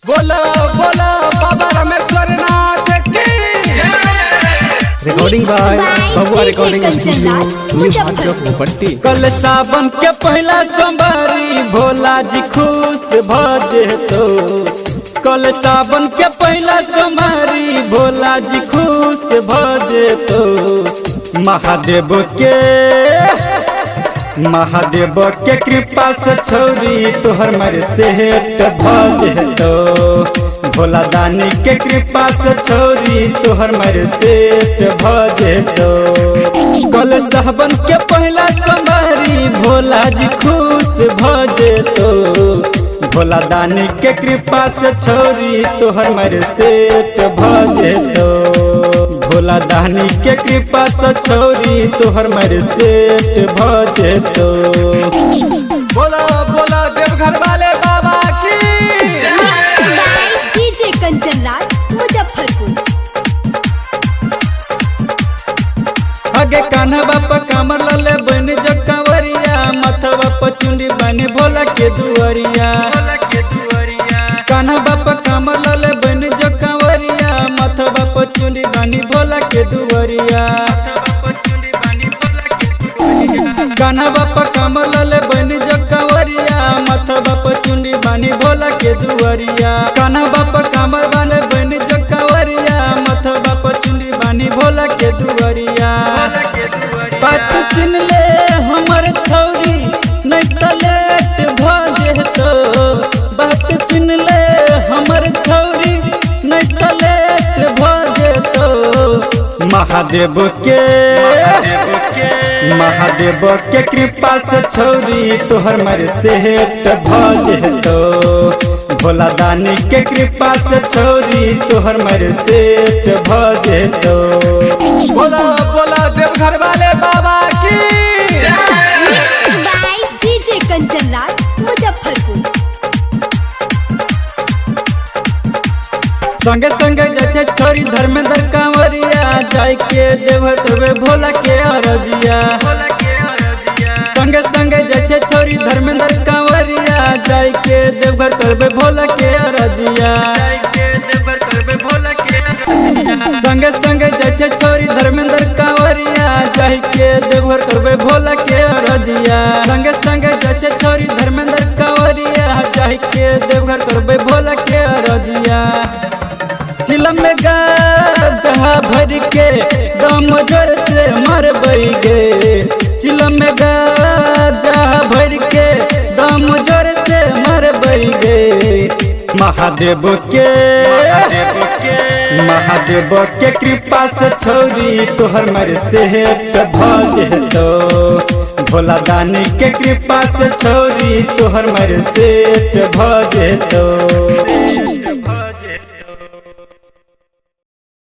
बोलो बोलो बाबा रामेश्वर नाथ की रिकॉर्डिंग बाय बबुआ रिकॉर्डिंग मुजफ्फरपुर। कल सावन के पहला सोमवारी भोला जी खुश भजे तो कल सावन के पहला सोमवारी भोला जी खुश भजे तो महादेव के कृपा से छोरी तोहर मर सेठ भजे तो भोला दानी के कृपा से छोरी तोहर मर सेठ भजे तो कल सावन के पहला सोमवारी भोला जी खुश भजे तो भोला दानी के कृपा से छोरी तोहर मर सेठ भजे तो भोला दानी के कृपा से छोरी तोहर मर सेठ भजे तो बोलो बोलो देवघर वाले बाबा की डीजे कंचन राज मुजफ्फरपुर। आगे कान्हा बापा कमर लले बन जो कंवरिया मथवा पर चुंडी बने भोला के दुआरिया कान्हा बापा कमर लले बन जो कंवरिया मथवा पर चुंडी बनी भोला के दुआरिया कान्हा बापा कमर लले बन जो कंवरिया मथवा पर चुंडी बनी भोला के दुआरिया कान्हा बापा कमर बने बन जो कंवरिया मथवा पर चुंडी बनी भोला के दुआरिया बात सुन ले हमर छौरी नहीं तो लेट भजे तो बात सुन ले हमर छौरी नहीं तो लेट भजे तो महादेव के कृपा से छौरी तोहर मर सेठ भजे तो भोला दानी के कृपा से छौरी तोहर मर सेठ भजे तो बोलो बोलो देवघर वाले बाबा की डीजे कंचन राज मुजफ्फरपुर। संगे संगे जैसे छोरी धर्मेंद्र कांवरिया जाय के देवघर करवे भोला के अरजिया संगे संगे जैसे छोरी धर्मेंद्र कांवरिया जाय के देवघर करवे भोला के अरजिया संगे संगे जैसे छोरी धर्मेंद्र कांवरिया जाय के देवघर करवे भोला के अरजिया संगे संगे जैसे छोरी धर्मेंद्र कांवरिया जाय के देवघर करवे भोला के अरजिया चिलम में गाजा भर के दम जोर से मर गे चिलम में गाजा भर के दम जोर से मर गे महादेव के कृपा से छोरी तोहर मर सेठ भजे तो भोला दानी के कृपा से छोरी तोहर मर सेठ भजे तो